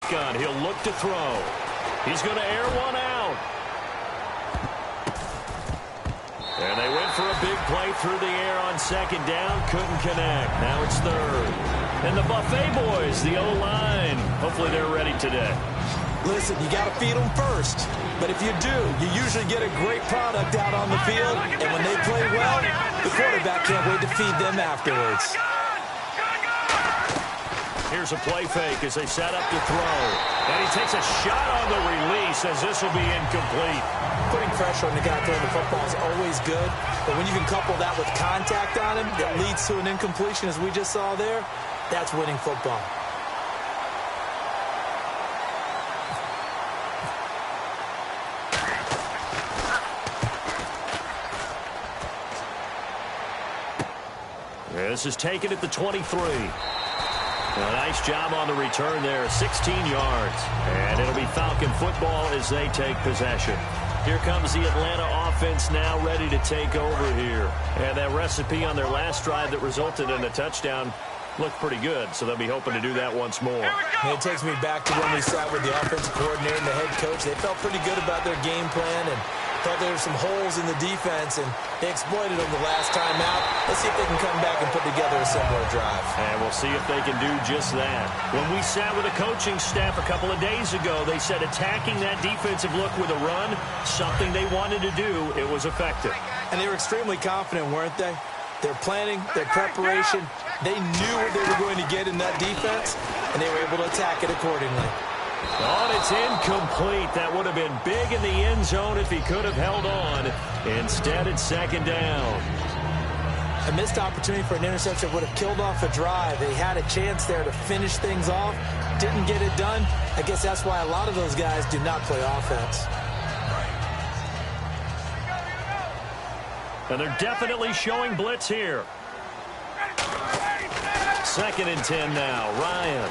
shotgun. He'll look to throw. He's going to air one out. And they went for a big play through the air on second down. Couldn't connect. Now it's third. And the Buffet boys, the O-line, hopefully they're ready today. Listen, you got to feed them first. But if you do, you usually get a great product out on the field. And when they play well, the quarterback can't wait to feed them afterwards. Here's a play fake as they set up to throw. And he takes a shot on the release as this will be incomplete. Putting pressure on the guy throwing the football is always good. But when you can couple that with contact on him that leads to an incompletion, as we just saw there, that's winning football. This is taken at the 23. A nice job on the return there, 16 yards. And it'll be Falcon football as they take possession. Here comes the Atlanta offense now ready to take over here. And that recipe on their last drive that resulted in a touchdown looked pretty good, so they'll be hoping to do that once more. It takes me back to when we sat with the offensive coordinator and the head coach. They felt pretty good about their game plan and thought there were some holes in the defense, and they exploited them the last time out. Let's see if they can come back and put together a similar drive. And we'll see if they can do just that. When we sat with the coaching staff a couple of days ago, they said attacking that defensive look with a run, something they wanted to do, it was effective. And they were extremely confident, weren't they? Their planning, their preparation, they knew what they were going to get in that defense, and they were able to attack it accordingly. Oh, it's incomplete. That would have been big in the end zone if he could have held on. Instead, it's second down. A missed opportunity for an interception would have killed off a drive. They had a chance there to finish things off. Didn't get it done. I guess that's why a lot of those guys do not play offense. And they're definitely showing blitz here. Second and 10 now. Ryan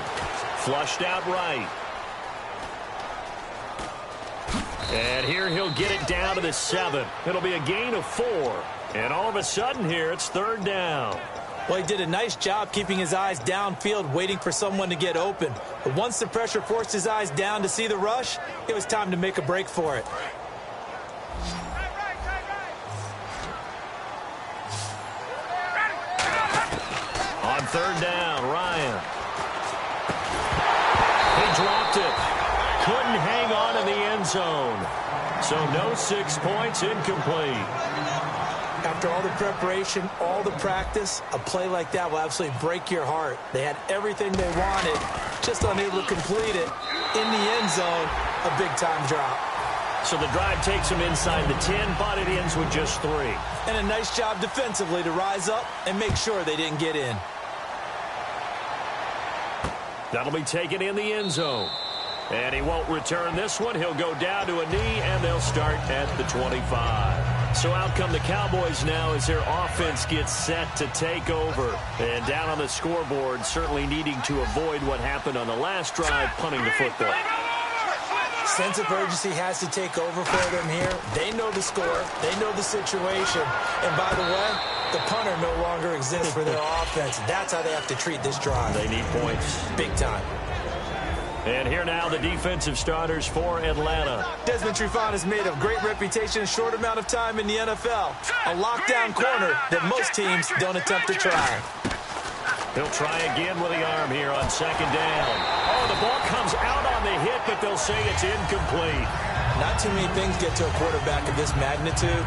flushed out right. And here he'll get it down to the 7. It'll be a gain of 4. And all of a sudden here, it's third down. Well, he did a nice job keeping his eyes downfield, waiting for someone to get open. But once the pressure forced his eyes down to see the rush, it was time to make a break for it. On third down, Ryan. He dropped it. Couldn't hang on in the end zone. So no 6 points, incomplete. After all the preparation, all the practice, a play like that will absolutely break your heart. They had everything they wanted, just unable to complete it. In the end zone, a big-time drop. So the drive takes them inside the 10, but it ends with just 3. And a nice job defensively to rise up and make sure they didn't get in. That'll be taken in the end zone. And he won't return this one. He'll go down to a knee, and they'll start at the 25. So out come the Cowboys now as their offense gets set to take over. And down on the scoreboard, certainly needing to avoid what happened on the last drive, punting the football. Sense of urgency has to take over for them here. They know the score. They know the situation. And by the way, the punter no longer exists for their offense. That's how they have to treat this drive. They need points. Big time. And here now the defensive starters for Atlanta. Desmond Trufant has made a great reputation in a short amount of time in the NFL. A lockdown corner that most teams don't attempt to try. He'll try again with the arm here on second down. Oh, the ball comes out on the hit, but they'll say it's incomplete. Not too many things get to a quarterback of this magnitude,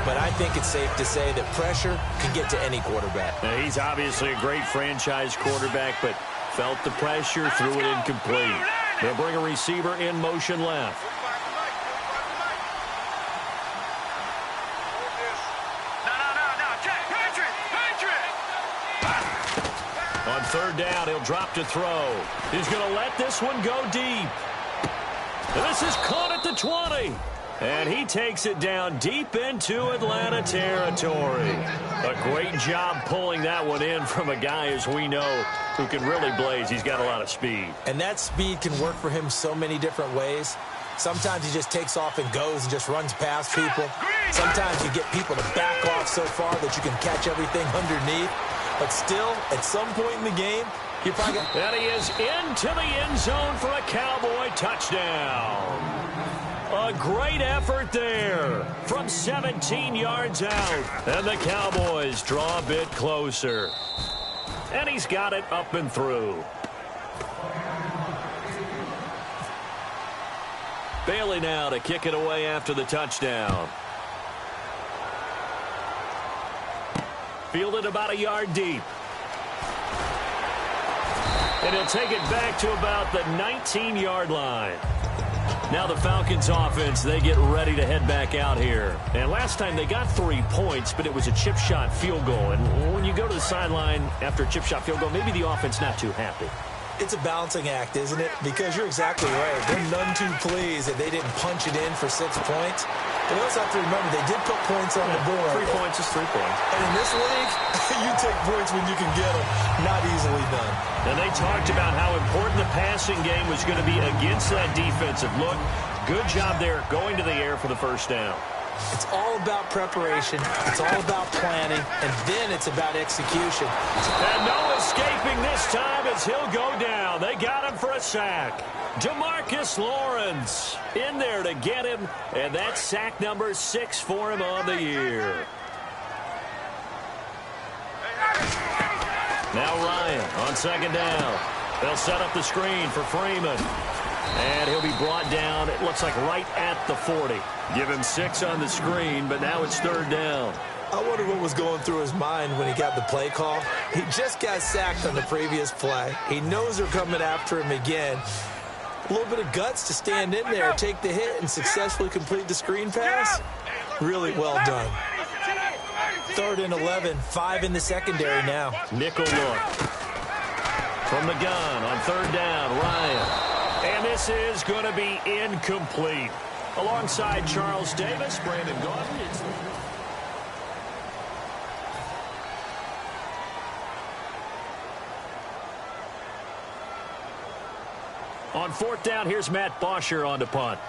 but I think it's safe to say that pressure can get to any quarterback. Now, he's obviously a great franchise quarterback, but felt the pressure, threw it incomplete. They'll bring a receiver in motion left. On third down, he'll drop to throw. He's going to let this one go deep. And this is caught at the 20. And he takes it down deep into Atlanta territory. A great job pulling that one in from a guy, as we know, who can really blaze. He's got a lot of speed. And that speed can work for him so many different ways. Sometimes he just takes off and goes and just runs past people. Sometimes you get people to back off so far that you can catch everything underneath. But still, at some point in the game, And he is into the end zone for a Cowboy touchdown. A great effort there from 17 yards out. And the Cowboys draw a bit closer. And he's got it up and through. Bailey now to kick it away after the touchdown. Fielded about a yard deep. And he'll take it back to about the 19-yard line. Now the Falcons offense, they get ready to head back out here. And last time they got 3 points, but it was a chip shot field goal. And when you go to the sideline after a chip shot field goal, maybe the offense not too happy. It's a balancing act, isn't it? Because you're exactly right. They're none too pleased that they didn't punch it in for 6 points. But you also have to remember, they did put points on the board. 3 points is 3 points. And in this league, you take points when you can get them. Not easily done. And they talked about how important the passing game was going to be against that defensive look. Good job there going to the air for the first down. It's all about preparation. It's all about planning. And then it's about execution. And no escaping this time as he'll go down. They got him for a sack. DeMarcus Lawrence in there to get him. And that's sack number 6 for him on the year. Now Ryan on second down. They'll set up the screen for Freeman. And he'll be brought down, it looks like right at the 40. Give him 6 on the screen, but now it's third down. I wonder what was going through his mind when he got the play call. He just got sacked on the previous play. He knows they're coming after him again. A little bit of guts to stand in there, take the hit, and successfully complete the screen pass. Really well done. 3rd and 11, 5 in the secondary now. Nickel look. From the gun on third down, Ryan. And this is going to be incomplete. Alongside Charles Davis, Brandon Gordon. On 4th down, here's Matt Bosher on to punt.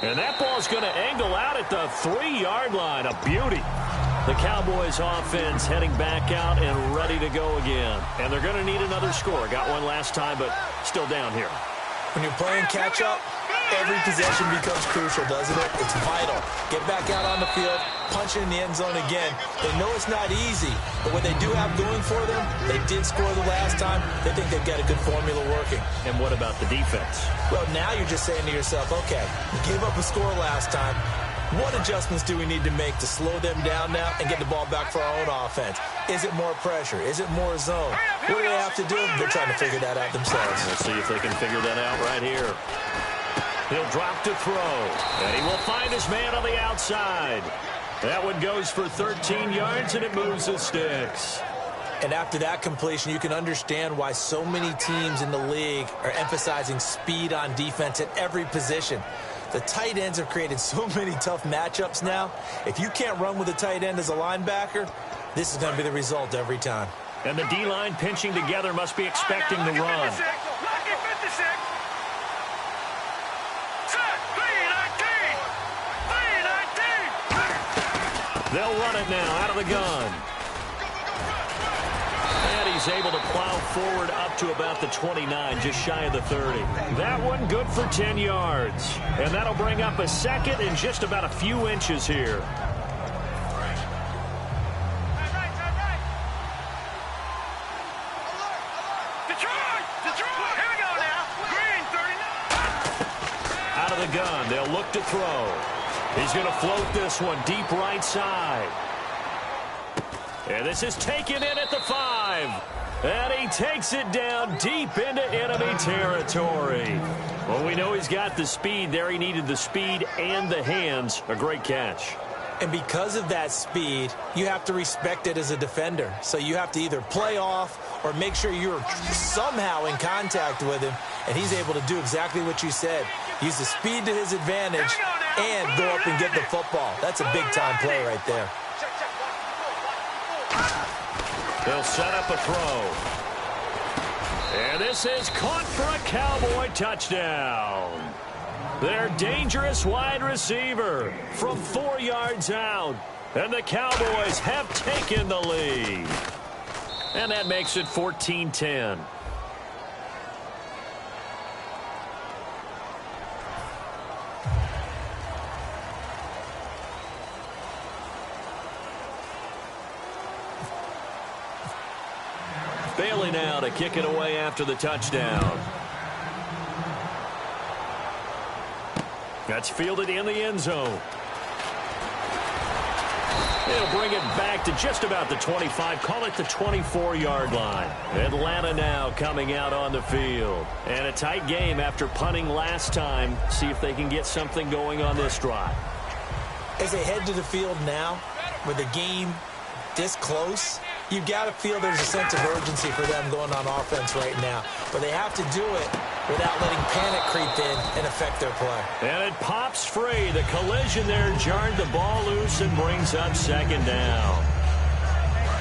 And that ball's going to angle out at the 3-yard line. A beauty. The Cowboys offense heading back out and ready to go again. And they're going to need another score. Got one last time, but still down here. When you're playing catch-up, every possession becomes crucial, doesn't it? It's vital. Get back out on the field, punch it in the end zone again. They know it's not easy, but what they do have going for them, they did score the last time. They think they've got a good formula working. And what about the defense? Well, now you're just saying to yourself, okay, we gave up a score last time. What adjustments do we need to make to slow them down now and get the ball back for our own offense? Is it more pressure? Is it more zone? What do they have to do? They're trying to figure that out themselves. We'll see if they can figure that out right here. He'll drop to throw, and he will find his man on the outside. That one goes for 13 yards, and it moves the sticks. And after that completion, you can understand why so many teams in the league are emphasizing speed on defense at every position. The tight ends have created so many tough matchups now. If you can't run with a tight end as a linebacker, this is going to be the result every time. And the D-line pinching together must be expecting the run. They'll run it now out of the gun. And he's able to plow forward up to about the 29, just shy of the 30. That one good for 10 yards. And that'll bring up a second in just about a few inches here. Out of the gun, they'll look to throw. He's going to float this one deep right side. And this is taken in at the 5. And he takes it down deep into enemy territory. Well, we know he's got the speed there. He needed the speed and the hands. A great catch. And because of that speed, you have to respect it as a defender. So you have to either play off or make sure you're somehow in contact with him. And he's able to do exactly what you said. Use the speed to his advantage and go up and get the football. That's a big-time play right there. They'll set up a throw. And this is caught for a Cowboy touchdown. Their dangerous wide receiver from 4 yards out. And the Cowboys have taken the lead. And that makes it 14-10. Bailey now to kick it away after the touchdown. That's fielded in the end zone. They'll bring it back to just about the 25. Call it the 24-yard line. Atlanta now coming out on the field. And a tight game after punting last time. See if they can get something going on this drive. As they head to the field now, with the game this close, you've got to feel there's a sense of urgency for them going on offense right now. But they have to do it without letting panic creep in and affect their play. And it pops free. The collision there jarred the ball loose and brings up second down.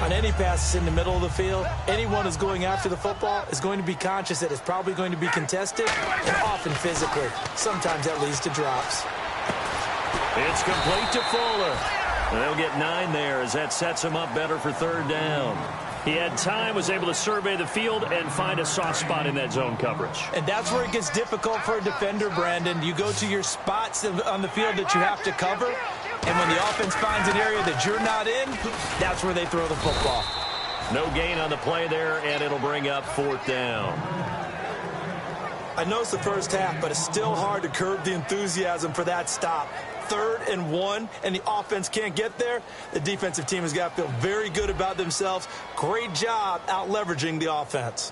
On any passes in the middle of the field, anyone who's going after the football is going to be conscious that it's probably going to be contested and often physically. Sometimes that leads to drops. It's complete to Fuller. And they'll get 9 there as that sets him up better for third down. He had time, was able to survey the field and find a soft spot in that zone coverage. And that's where it gets difficult for a defender, Brandon. You go to your spots on the field that you have to cover, and when the offense finds an area that you're not in, that's where they throw the football. No gain on the play there, and it'll bring up fourth down. I know it's the first half, but it's still hard to curb the enthusiasm for that stop. 3rd and 1, and the offense can't get there. The defensive team has got to feel very good about themselves. Great job out leveraging the offense.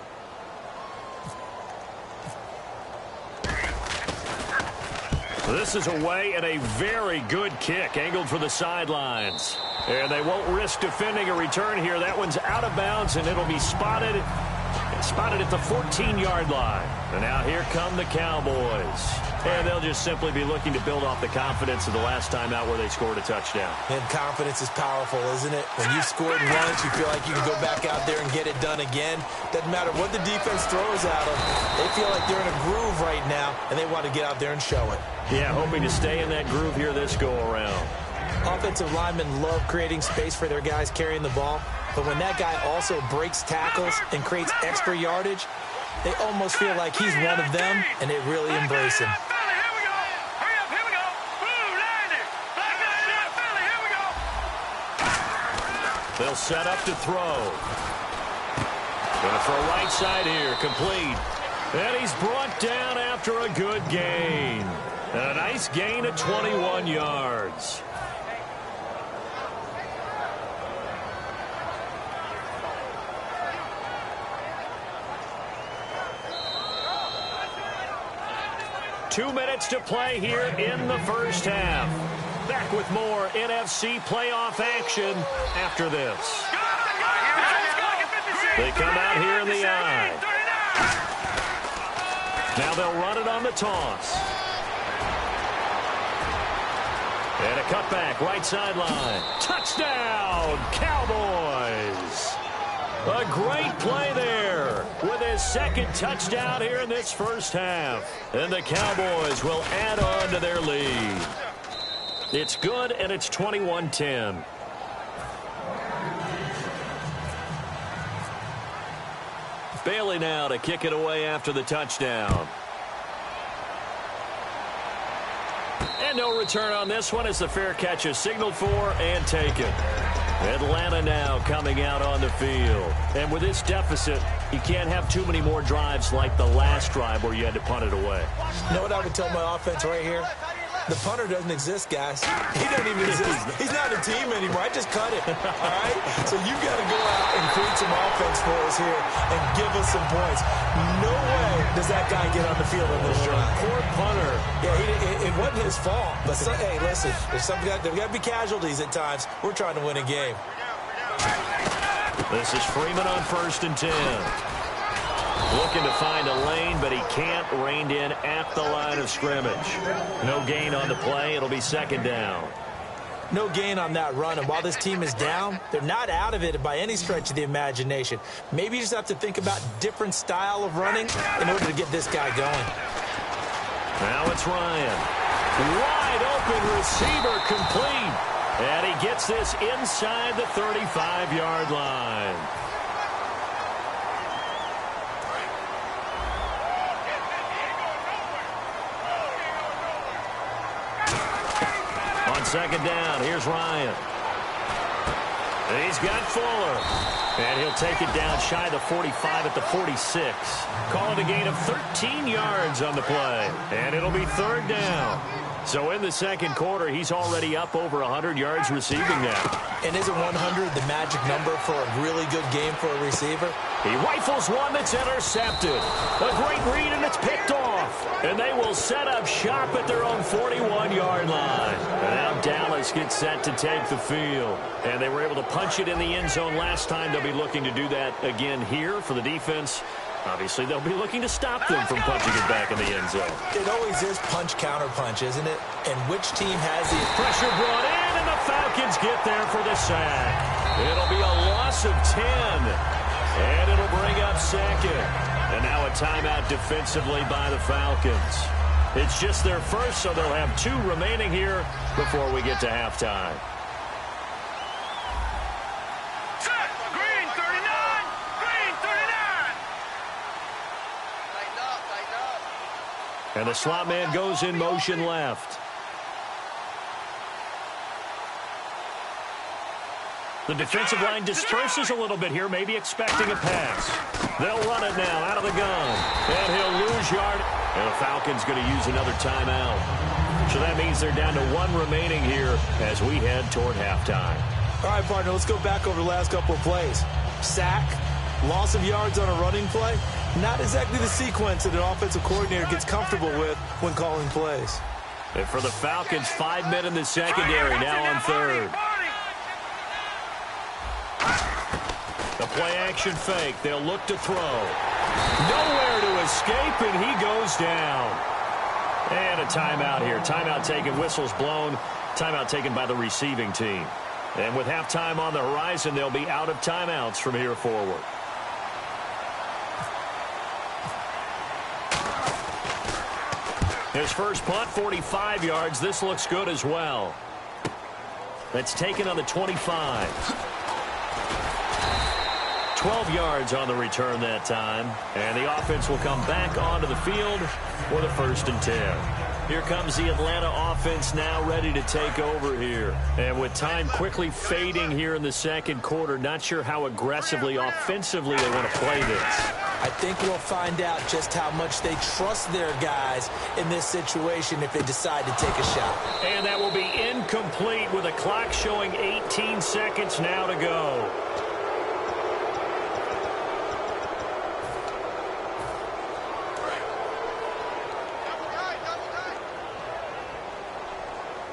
This is away and a very good kick, angled for the sidelines. And they won't risk defending a return here. That one's out of bounds, and it'll be spotted at the 14-yard line. And now here come the Cowboys. And they'll just simply be looking to build off the confidence of the last time out where they scored a touchdown. And confidence is powerful, isn't it? When you've scored once, you feel like you can go back out there and get it done again. Doesn't matter what the defense throws at them. They feel like they're in a groove right now, and they want to get out there and show it. Yeah, hoping to stay in that groove here this go-around. Offensive linemen love creating space for their guys carrying the ball. But when that guy also breaks tackles and creates extra yardage, they almost feel like he's one of them, and they really embrace him. They'll set up to throw. Going to throw right side here, complete. And he's brought down after a good gain. And a nice gain of 21 yards. Two minutes to play here in the first half. Back with more NFC playoff action after this. They come out here in the eye. Now they'll run it on the toss. And a cutback, right sideline. Touchdown, Cowboys! A great play there with his second touchdown here in this first half. And the Cowboys will add on to their lead. It's good, and it's 21-10. Bailey now to kick it away after the touchdown. And no return on this one as the fair catch is signaled for and taken. Atlanta now coming out on the field. And with this deficit, you can't have too many more drives like the last drive where you had to punt it away. You know what I would tell my offense right here? The punter doesn't exist, guys. He doesn't even exist. He's not a team anymore. I just cut it, all right? So you've got to go out and create some offense for us here and give us some points. No way does that guy get on the field on this drive. Poor punter. Yeah, it wasn't his fault. But, hey, listen, there's got to be casualties at times. We're trying to win a game. This is Freeman on 1st and 10. Looking to find a lane, but he can't. Reined in at the line of scrimmage. No gain on the play. It'll be second down. No gain on that run, and while this team is down, they're not out of it by any stretch of the imagination. Maybe you just have to think about different style of running in order to get this guy going. Now it's Ryan. Wide open receiver complete. And he gets this inside the 35-yard line. On second down, here's Ryan. He's got Fuller. And he'll take it down shy of the 45 at the 46. Call it a gain of 13 yards on the play. And it'll be third down. So in the second quarter, he's already up over 100 yards receiving now. And isn't 100 the magic number for a really good game for a receiver? He rifles one that's intercepted. A great read, and it's picked off. And they will set up shop at their own 41-yard line. And now Dallas gets set to take the field. And they were able to punch it in the end zone last time. They'll be looking to do that again here for the defense. Obviously, they'll be looking to stop them from punching it back in the end zone. It always is punch-counter-punch, isn't it? And which team has the pressure brought in, and the Falcons get there for the sack. It'll be a loss of 10, and it'll bring up second. And now a timeout defensively by the Falcons. It's just their first, so they'll have 2 remaining here before we get to halftime. And the slot man goes in motion left. The defensive line disperses a little bit here, maybe expecting a pass. They'll run it now out of the gun. And he'll lose yard. And the Falcons going to use another timeout. So that means they're down to 1 remaining here as we head toward halftime. All right, partner, let's go back over the last couple of plays. Sack, loss of yards on a running play. Not exactly the sequence that an offensive coordinator gets comfortable with when calling plays. And for the Falcons, 5 men in the secondary now on third. The play-action fake. They'll look to throw. Nowhere to escape, and he goes down. And a timeout here. Timeout taken, whistles blown. Timeout taken by the receiving team. And with halftime on the horizon, they'll be out of timeouts from here forward. His first punt, 45 yards. This looks good as well. That's taken on the 25. 12 yards on the return that time. And the offense will come back onto the field for the 1st and 10. Here comes the Atlanta offense now ready to take over here. And with time quickly fading here in the second quarter, not sure how aggressively, offensively they want to play this. I think we'll find out just how much they trust their guys in this situation if they decide to take a shot. And that will be incomplete with a clock showing 18 seconds now to go.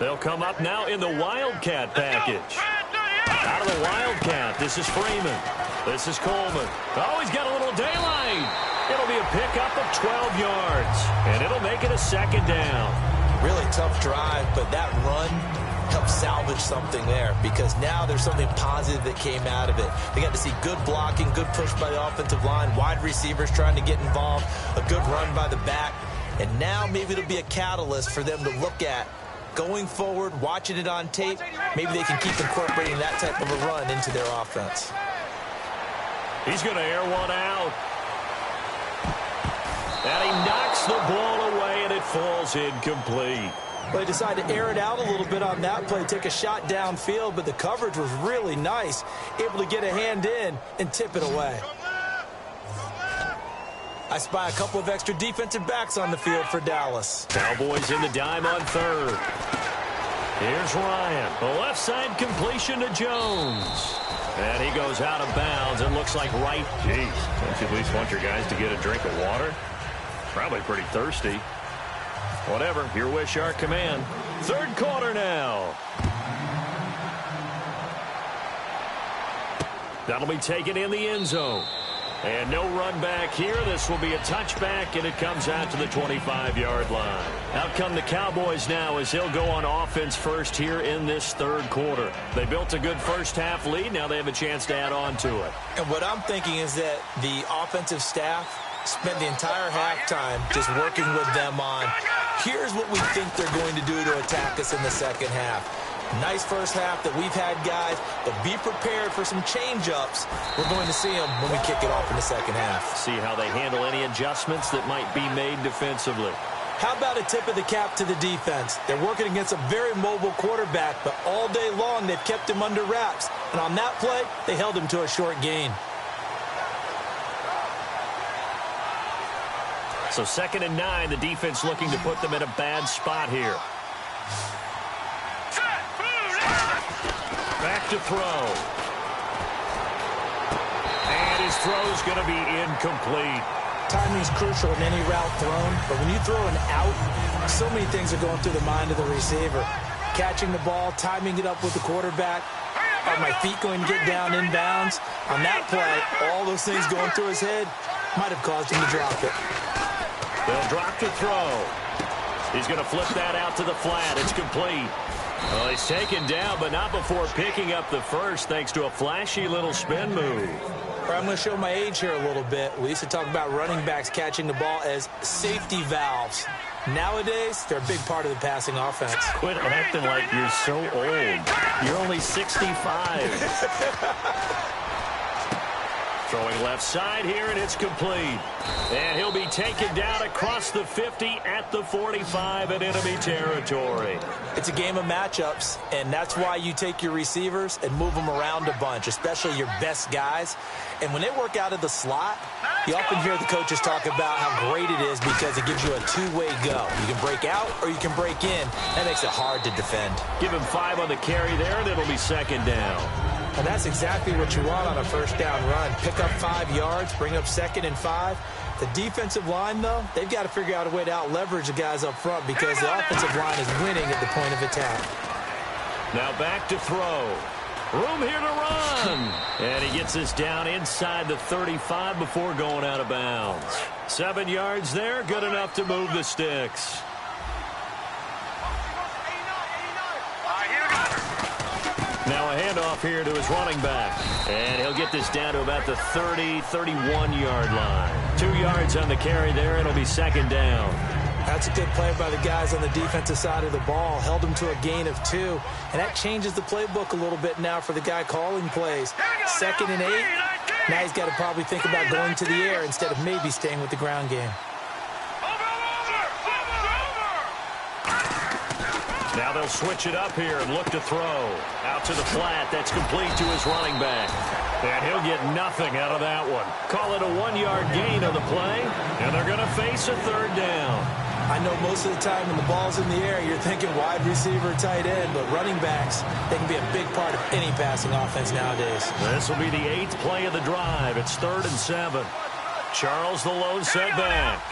They'll come up now in the Wildcat package. Out of the Wildcat, this is Freeman. This is Coleman. Oh, he's got a little daylight. It'll be a pickup of 12 yards. And it'll make it a second down. Really tough drive, but that run helped salvage something there because now there's something positive that came out of it. They got to see good blocking, good push by the offensive line, wide receivers trying to get involved, a good run by the back. And now maybe it'll be a catalyst for them to look at going forward, watching it on tape. Maybe they can keep incorporating that type of a run into their offense. He's going to air one out. And he knocks the ball away, and it falls incomplete. Well, they decided to air it out a little bit on that play, take a shot downfield, but the coverage was really nice, able to get a hand in and tip it away. I spy a couple of extra defensive backs on the field for Dallas. Cowboys in the dime on third. Here's Ryan. The left side completion to Jones. And he goes out of bounds and looks like right. Jeez, don't you at least want your guys to get a drink of water? Probably pretty thirsty. Whatever, your wish, our command. Third quarter now. That'll be taken in the end zone. And no run back here. This will be a touchback, and it comes out to the 25-yard line. Out come the Cowboys now as he'll go on offense first here in this third quarter. They built a good first-half lead. Now they have a chance to add on to it. And what I'm thinking is that the offensive staff spent the entire halftime just working with them on, here's what we think they're going to do to attack us in the second half. Nice first half that we've had, guys, but be prepared for some change-ups. We're going to see them when we kick it off in the second half. See how they handle any adjustments that might be made defensively. How about a tip of the cap to the defense? They're working against a very mobile quarterback, but all day long they've kept him under wraps. And on that play, they held him to a short gain. So 2nd and 9, the defense looking to put them in a bad spot here. Back to throw. And his throw's going to be incomplete. Timing is crucial in any route thrown, but when you throw an out, so many things are going through the mind of the receiver. Catching the ball, timing it up with the quarterback. Are my feet going to get down inbounds? On that play, all those things going through his head might have caused him to drop it. They'll drop to throw. He's going to flip that out to the flat. It's complete. Well, he's taken down, but not before picking up the first, thanks to a flashy little spin move. I'm going to show my age here a little bit. We used to talk about running backs catching the ball as safety valves. Nowadays, they're a big part of the passing offense. Quit acting like you're so old. You're only 65. Throwing left side here, and it's complete. And he'll be taken down across the 50 at the 45 in enemy territory. It's a game of matchups, and that's why you take your receivers and move them around a bunch, especially your best guys. And when they work out of the slot, you often hear the coaches talk about how great it is because it gives you a two-way go. You can break out or you can break in. That makes it hard to defend. Give him 5 on the carry there, and it'll be 2nd down. And that's exactly what you want on a first down run. Pick up 5 yards, bring up 2nd and 5. The defensive line, though, they've got to figure out a way to out-leverage the guys up front because the offensive line is winning at the point of attack. Now back to throw. Room here to run. And he gets this down inside the 35 before going out of bounds. 7 yards there, good enough to move the sticks. Now a handoff here to his running back. And he'll get this down to about the 30, 31-yard line. 2 yards on the carry there. It'll be 2nd down. That's a good play by the guys on the defensive side of the ball. Held him to a gain of 2. And that changes the playbook a little bit now for the guy calling plays. 2nd and 8. Now he's got to probably think about going to the air instead of maybe staying with the ground game. Now they'll switch it up here and look to throw. Out to the flat. That's complete to his running back. And he'll get nothing out of that one. Call it a 1-yard gain on the play. And they're going to face a 3rd down. I know most of the time when the ball's in the air, you're thinking wide receiver, tight end. But running backs, they can be a big part of any passing offense nowadays. This will be the 8th play of the drive. It's 3rd and 7. Charles the lone setback.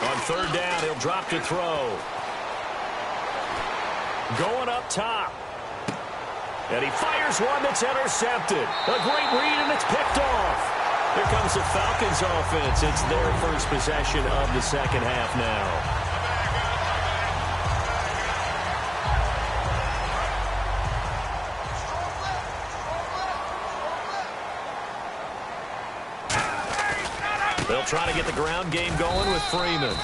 On 3rd down, he'll drop to throw. Going up top. And he fires one that's intercepted. A great read, and it's picked off. Here comes the Falcons offense. It's their first possession of the second half now. They'll try to get the ground game going with Freeman.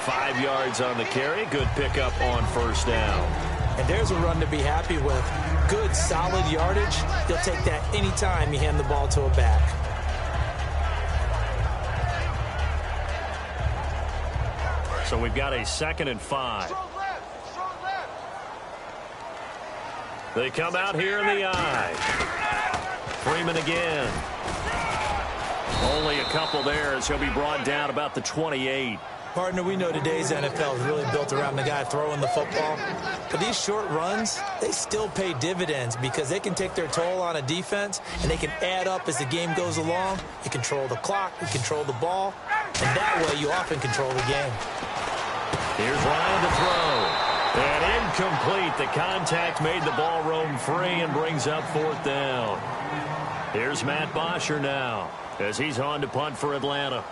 5 yards on the carry. Good pickup on 1st down. And there's a run to be happy with. Good, solid yardage. You'll take that anytime you hand the ball to a back. So we've got a 2nd and 5. They come out here in the eye. Freeman again. Only a couple there as he'll be brought down about the 28. Partner, we know today's NFL is really built around the guy throwing the football. But these short runs, they still pay dividends because they can take their toll on a defense and they can add up as the game goes along. You control the clock, you control the ball, and that way you often control the game. Here's Ryan to throw. And incomplete. The contact made the ball roam free and brings up 4th down. Here's Matt Bosher now as he's on to punt for Atlanta.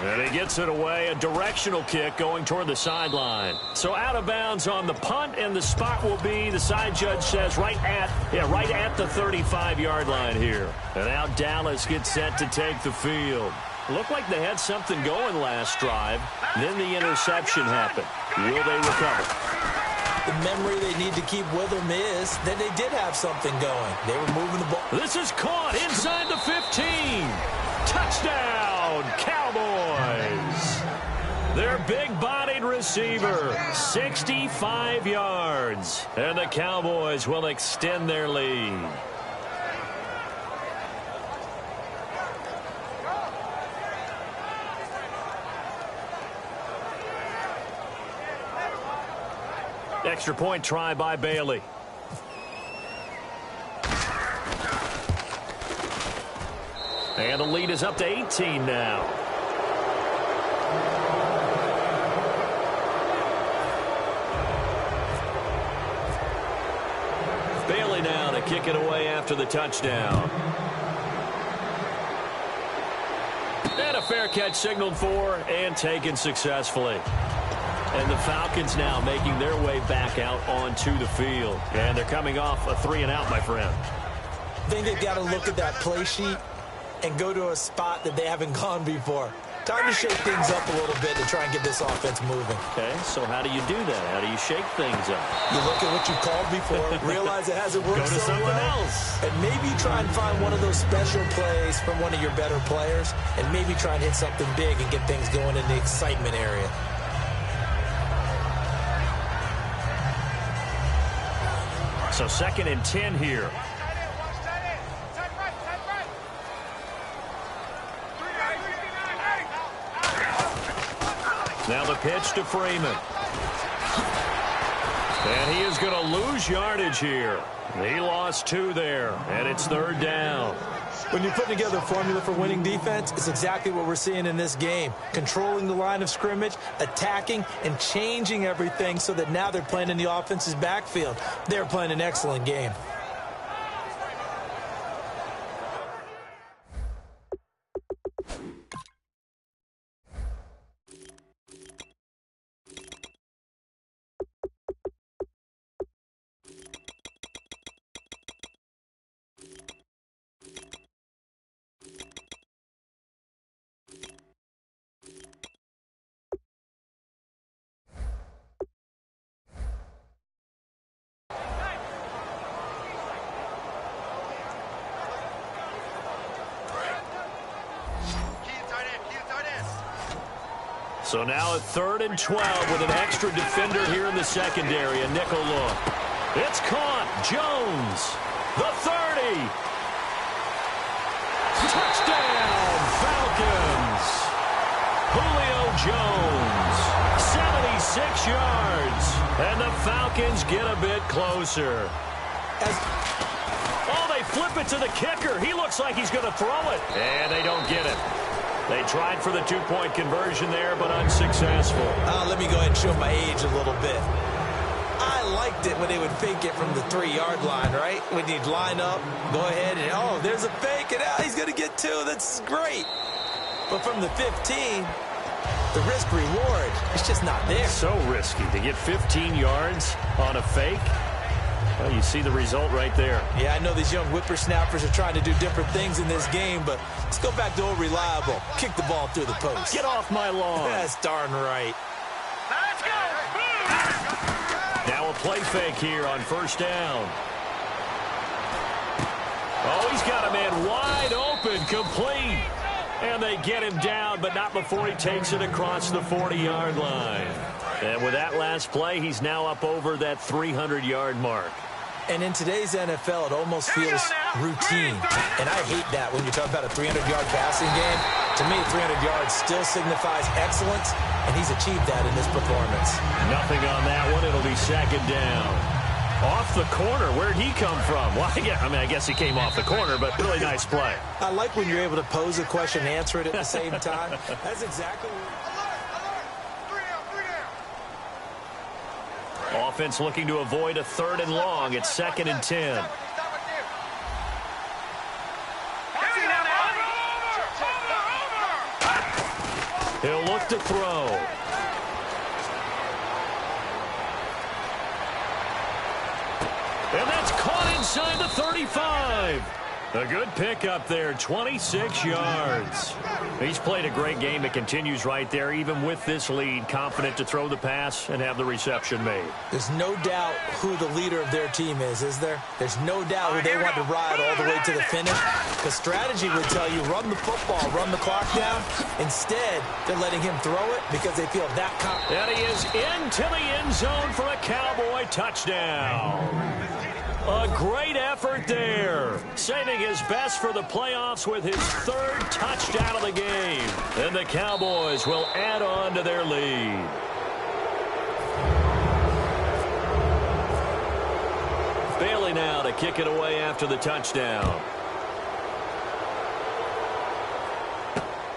And he gets it away, a directional kick going toward the sideline. So out of bounds on the punt, and the spot will be, the side judge says, right at the 35-yard line here. And now Dallas gets set to take the field. Looked like they had something going last drive. Then the interception happened. Will they recover? The memory they need to keep with them is that they did have something going. They were moving the ball. This is caught inside the 15. Touchdown, Cowboys. Their big-bodied receiver, 65 yards. And the Cowboys will extend their lead. Extra point try by Bailey. And the lead is up to 18 now. Bailey now to kick it away after the touchdown. And a fair catch signaled for and taken successfully. And the Falcons now making their way back out onto the field. And they're coming off a 3-and-out, my friend. I think they've got to look at that play sheet and go to a spot that they haven't gone before. Time to shake things up a little bit to try and get this offense moving. Okay, so how do you do that? How do you shake things up? You look at what you called before, realize it hasn't worked so well. Go to something else. And maybe try and find one of those special plays from one of your better players, and maybe try and hit something big and get things going in the excitement area. So 2nd and 10 here. Now the pitch to Freeman. And he is going to lose yardage here. He lost 2 there, and it's 3rd down. When you put together a formula for winning defense, it's exactly what we're seeing in this game. Controlling the line of scrimmage, attacking, and changing everything so that now they're playing in the offense's backfield. They're playing an excellent game. So now at 3rd and 12 with an extra defender here in the secondary, a nickel look. It's caught. Jones, the 30. Touchdown, Falcons. Julio Jones, 76 yards. And the Falcons get a bit closer. Oh, they flip it to the kicker. He looks like he's going to throw it. And they don't get it. They tried for the 2-point conversion there, but unsuccessful. Let me go ahead and show my age a little bit. I liked it when they would fake it from the 3-yard line, right? When you'd line up, go ahead, and, oh, there's a fake, and he's going to get 2. That's great. But from the 15, the risk-reward is just not there. So risky to get 15 yards on a fake. Well, you see the result right there. Yeah, I know these young whippersnappers are trying to do different things in this game, but let's go back to old reliable. Kick the ball through the post. Get off my lawn. That's darn right. Let's go. Now a play fake here on 1st down. Oh, he's got a man wide open, complete. And they get him down, but not before he takes it across the 40-yard line. And with that last play, he's now up over that 300-yard mark. And in today's NFL, it almost feels routine. And I hate that when you talk about a 300-yard passing game. To me, 300 yards still signifies excellence, and he's achieved that in this performance. Nothing on that one. It'll be 2nd down. Off the corner. Where'd he come from? Well, I guess he came off the corner, but really nice play. I like when you're able to pose a question and answer it at the same time. That's exactly what... Offense looking to avoid a 3rd and long. It's 2nd and 10. He'll look to throw. And that's caught inside the 35. A good pickup there, 26 yards. He's played a great game. It continues right there, even with this lead, confident to throw the pass and have the reception made. There's no doubt who the leader of their team is there? There's no doubt who they want to ride all the way to the finish. The strategy would tell you, run the football, run the clock down. Instead, they're letting him throw it because they feel that confident. And he is into the end zone for a Cowboy touchdown. A great effort there, saving his best for the playoffs with his 3rd touchdown of the game. And the Cowboys will add on to their lead. Bailey now to kick it away after the touchdown.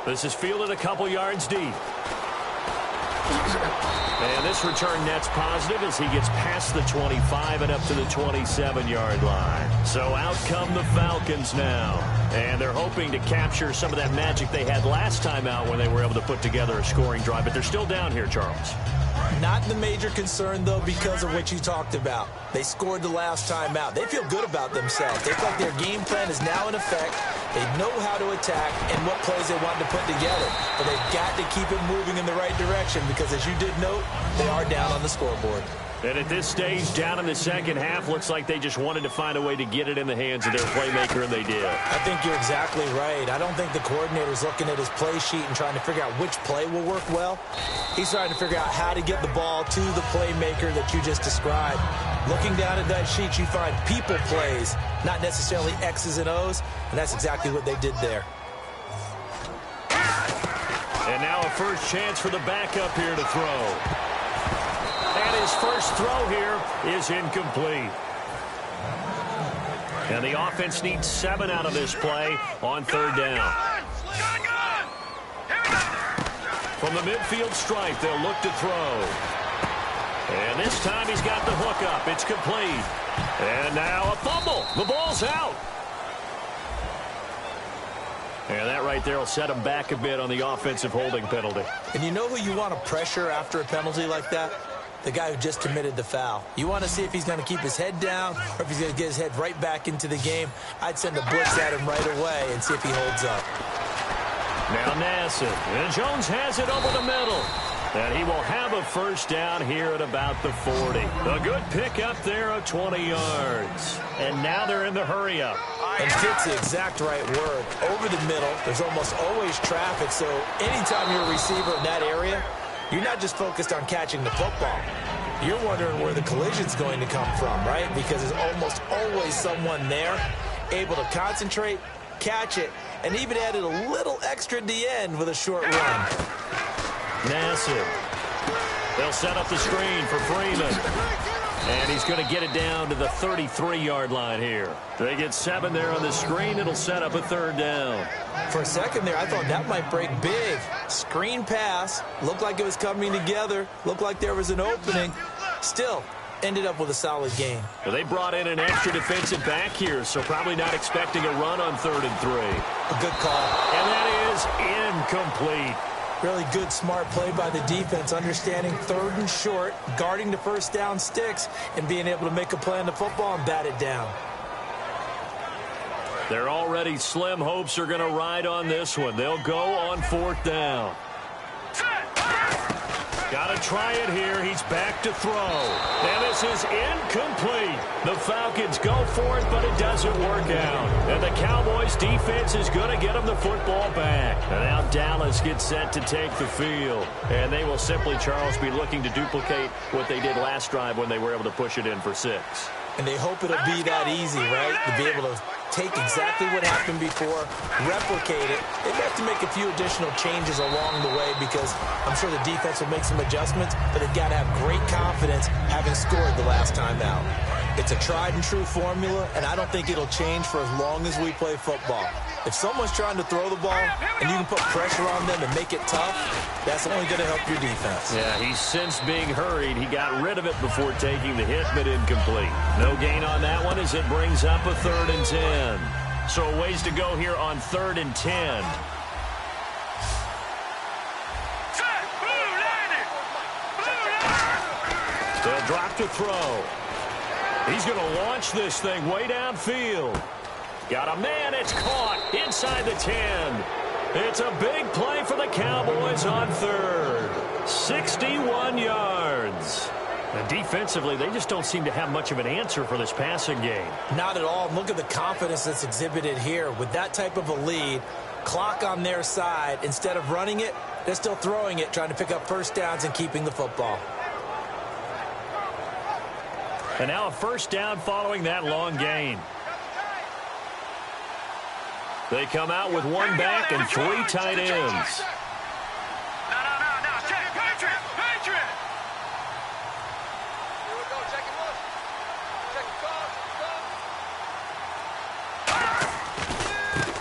This is fielded a couple yards deep. And this return net's positive as he gets past the 25 and up to the 27-yard line. So out come the Falcons now. And they're hoping to capture some of that magic they had last time out when they were able to put together a scoring drive. But they're still down here, Charles. Not the major concern, though, because of what you talked about. They scored the last time out. They feel good about themselves. They feel like their game plan is now in effect. They know how to attack and what plays they want to put together. But they've got to keep it moving in the right direction because, as you did note, they are down on the scoreboard. And at this stage, down in the second half, looks like they just wanted to find a way to get it in the hands of their playmaker, and they did. I think you're exactly right. I don't think the coordinator's looking at his play sheet and trying to figure out which play will work well. He's trying to figure out how to get the ball to the playmaker that you just described. Looking down at that sheet, you find people plays, not necessarily X's and O's, and that's exactly what they did there. And now a first chance for the backup here to throw. And his first throw here is incomplete. And the offense needs 7 out of this play on 3rd down. From the midfield stripe, they'll look to throw. And this time he's got the hook up. It's complete. And now a fumble. The ball's out. And that right there will set him back a bit on the offensive holding penalty. And you know who you want to pressure after a penalty like that? The guy who just committed the foul. You want to see if he's going to keep his head down or if he's going to get his head right back into the game. I'd send a blitz at him right away and see if he holds up. Now Nassib. And Jones has it over the middle. And he will have a first down here at about the 40. A good pickup there of 20 yards. And now they're in the hurry-up. And fit's the exact right word. Over the middle, there's almost always traffic. So anytime you're a receiver in that area, you're not just focused on catching the football. You're wondering where the collision's going to come from, right? Because there's almost always someone there able to concentrate, catch it, and even added a little extra at the end with a short run. Nassib. They'll set up the screen for Freeman. And he's going to get it down to the 33-yard line here. They get 7 there on the screen. It'll set up a 3rd down. For a second there, I thought that might break big. Screen pass. Looked like it was coming together. Looked like there was an opening. Still, ended up with a solid game. Well, they brought in an extra defensive back here, so probably not expecting a run on 3rd and 3. A good call. And that is incomplete. Really good, smart play by the defense, understanding 3rd and short, guarding the first down sticks, and being able to make a play on the football and bat it down. Their already slim hopes are going to ride on this one. They'll go on 4th down. Got to try it here. He's back to throw. And this is incomplete. The Falcons go for it, but it doesn't work out. And the Cowboys defense is going to get them the football back. And now Dallas gets set to take the field. And they will simply, Charles, be looking to duplicate what they did last drive when they were able to push it in for 6. And they hope it'll be that easy, right? To be able to take exactly what happened before, replicate it. They have to make a few additional changes along the way because I'm sure the defense will make some adjustments, but they've got to have great confidence having scored the last time out. It's a tried-and-true formula, and I don't think it'll change for as long as we play football. If someone's trying to throw the ball and you can put pressure on them and make it tough, that's only going to help your defense. Yeah, he's since being hurried. He got rid of it before taking the hit, but incomplete. No gain on that one as it brings up a 3rd and 10. So a ways to go here on 3rd and 10. They'll drop to throw. He's going to launch this thing way downfield. Got a man. It's caught inside the 10. It's a big play for the Cowboys on 3rd. 61 yards. And defensively, they just don't seem to have much of an answer for this passing game. Not at all. Look at the confidence that's exhibited here. With that type of a lead, clock on their side, instead of running it, they're still throwing it, trying to pick up first downs and keeping the football. And now a first down following that long gain. They come out with one back and 3 tight ends.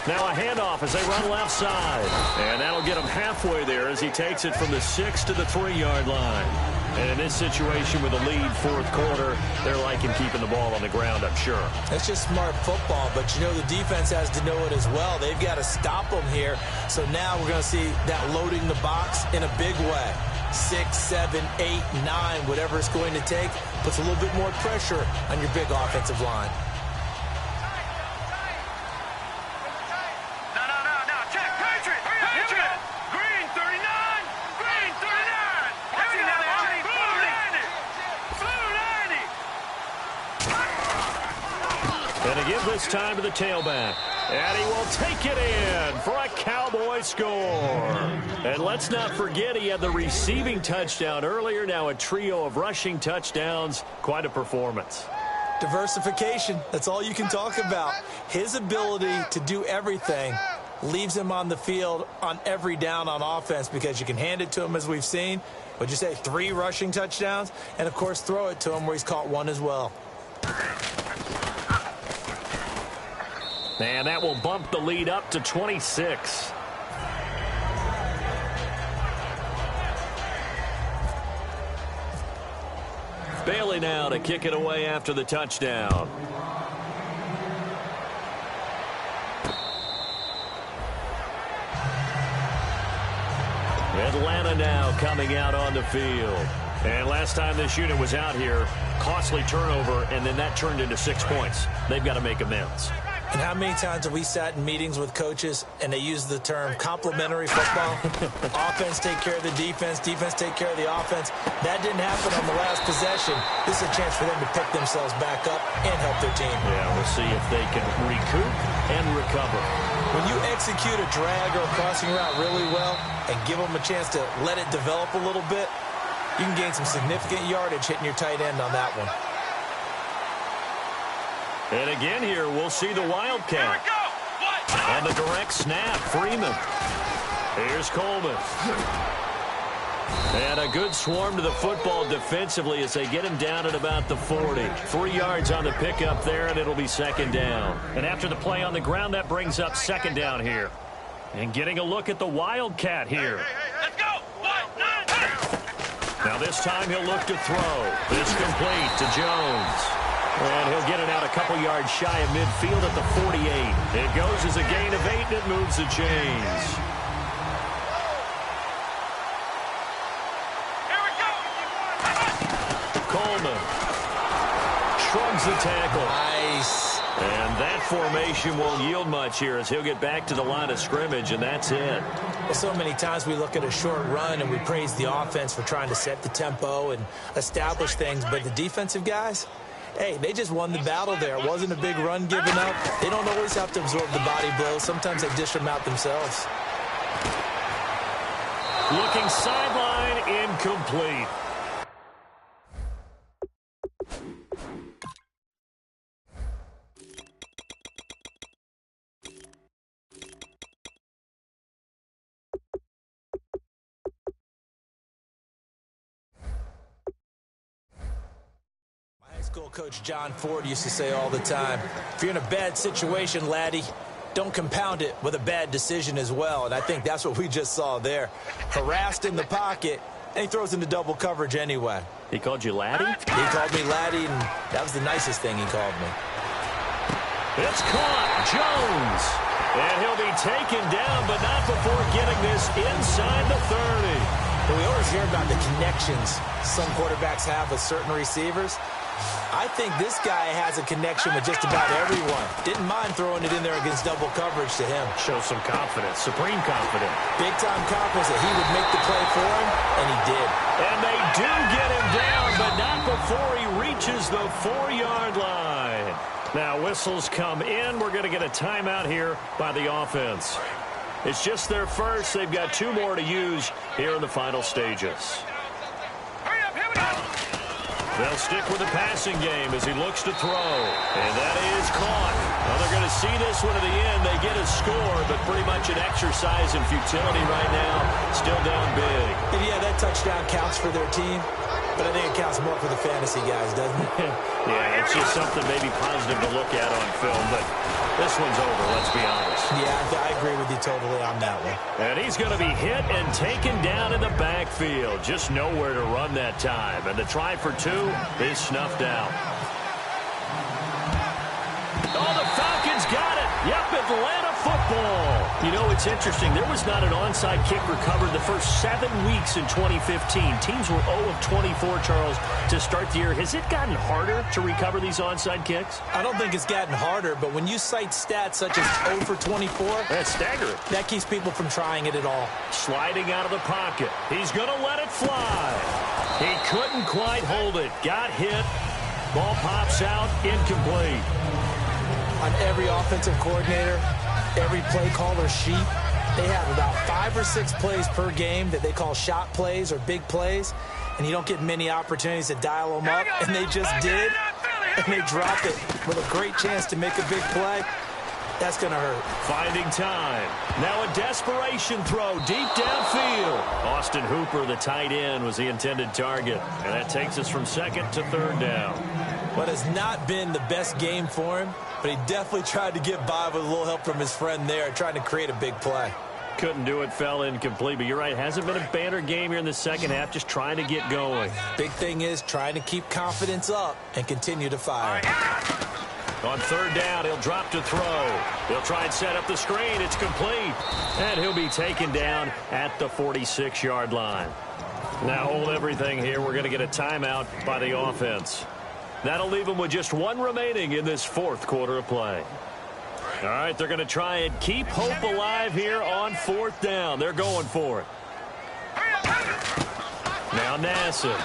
Now a handoff as they run left side. And that'll get him halfway there as he takes it from the 6 to the 3-yard line. And in this situation with a lead 4th quarter, they're liking keeping the ball on the ground, I'm sure. That's just smart football, but you know the defense has to know it as well. They've got to stop them here. So now we're going to see that loading the box in a big way. 6, 7, 8, 9, whatever it's going to take, puts a little bit more pressure on your big offensive line. Give this time to the tailback. And he will take it in for a Cowboy score. And let's not forget he had the receiving touchdown earlier. Now a trio of rushing touchdowns. Quite a performance. Diversification. That's all you can talk about. His ability to do everything leaves him on the field on every down on offense because you can hand it to him as we've seen. Would you say 3 rushing touchdowns? And, of course, throw it to him where he's caught 1 as well. And that will bump the lead up to 26. Bailey now to kick it away after the touchdown. Atlanta now coming out on the field. And last time this unit was out here, costly turnover, and then that turned into 6 points. They've got to make amends. And how many times have we sat in meetings with coaches and they use the term complementary football? Offense take care of the defense, defense take care of the offense. That didn't happen on the last possession. This is a chance for them to pick themselves back up and help their team. Yeah, we'll see if they can recoup and recover. When you execute a drag or a crossing route really well and give them a chance to let it develop a little bit, you can gain some significant yardage hitting your tight end on that one. And again here, we'll see the Wildcat. On the direct snap, Freeman. Here's Coleman. And a good swarm to the football defensively as they get him down at about the 40. 3 yards on the pickup there, and it'll be 2nd down. And after the play on the ground, that brings up 2nd down here. And getting a look at the Wildcat here. Let's go! Now this time he'll look to throw. This complete to Jones. And he'll get it out a couple yards shy of midfield at the 48. It goes as a gain of 8, and it moves the chains. Here we go! Coleman shrugs the tackle. Nice. And that formation won't yield much here as he'll get back to the line of scrimmage, and that's it. Well, so many times we look at a short run and we praise the offense for trying to set the tempo and establish things, but the defensive guys, hey, they just won the battle there. It wasn't a big run given up. They don't always have to absorb the body blows. Sometimes they dish them out themselves. Looking sideline, incomplete. school coach John Ford used to say all the time, if you're in a bad situation, laddie, don't compound it with a bad decision as well. And I think that's what we just saw there. Harassed in the pocket, and he throws into double coverage anyway. He called you laddie? He called me laddie, and that was the nicest thing he called me. It's caught. Jones. And he'll be taken down, but not before getting this inside the 30. Well, we always hear about the connections some quarterbacks have with certain receivers. I think this guy has a connection with just about everyone. Didn't mind throwing it in there against double coverage to him. Shows some confidence, supreme confidence. Big-time confidence that he would make the play for him, and he did. And they do get him down, but not before he reaches the 4-yard line. Now whistles come in. We're going to get a timeout here by the offense. It's just their first. They've got 2 more to use here in the final stages. They'll stick with the passing game as he looks to throw. And that is caught. Well, they're going to see this one to the end. They get a score, but pretty much an exercise in futility right now. Still down big. And yeah, that touchdown counts for their team. But I think it counts more for the fantasy guys, doesn't it? Yeah, it's just something maybe positive to look at on film. But this one's over, let's be honest. Yeah, I agree with you totally on that one. And he's going to be hit and taken down in the backfield. Just nowhere to run that time. And the try for 2 is snuffed out. Oh, the Falcons got it. Yep, Atlanta football. You know, it's interesting. There was not an onside kick recovered the first 7 weeks in 2015. Teams were 0 of 24, Charles, to start the year. Has it gotten harder to recover these onside kicks? I don't think it's gotten harder, but when you cite stats such as 0 for 24, that's staggering. That keeps people from trying it at all. Sliding out of the pocket. He's going to let it fly. He couldn't quite hold it. Got hit. Ball pops out. Incomplete. On every offensive coordinator, every play caller sheet, they have about 5 or 6 plays per game that they call shot plays or big plays, and you don't get many opportunities to dial them up, and they just did, and they drop it with a great chance to make a big play. That's going to hurt. Finding time. Now a desperation throw deep downfield. Austin Hooper, the tight end, was the intended target, and that takes us from 2nd to 3rd down. What has not been the best game for him, but he definitely tried to get by with a little help from his friend there, trying to create a big play. Couldn't do it, fell incomplete, but you're right, hasn't been a banner game here in the second half, just trying to get going. Big thing is trying to keep confidence up and continue to fire. On 3rd down, he'll drop to throw. He'll try and set up the screen. It's complete. And he'll be taken down at the 46-yard line. Now hold everything here. We're going to get a timeout by the offense. That'll leave them with just 1 remaining in this 4th quarter of play. All right, they're going to try and keep hope alive here on 4th down. They're going for it. Now Nassib.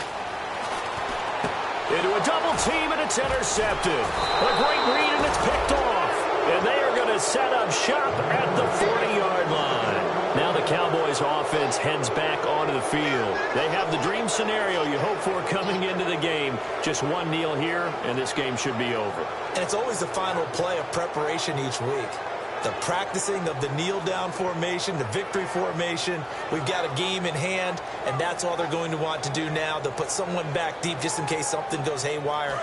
Into a double team, and it's intercepted. A great read, and it's picked off. And they are going to set up shop at the 40-yard line. Now the Cowboys offense heads back onto the field. They have the dream scenario you hope for coming into the game. Just 1 kneel here, and this game should be over. And it's always the final play of preparation each week. The practicing of the kneel-down formation, the victory formation. We've got a game in hand, and that's all they're going to want to do now. They'll put someone back deep just in case something goes haywire.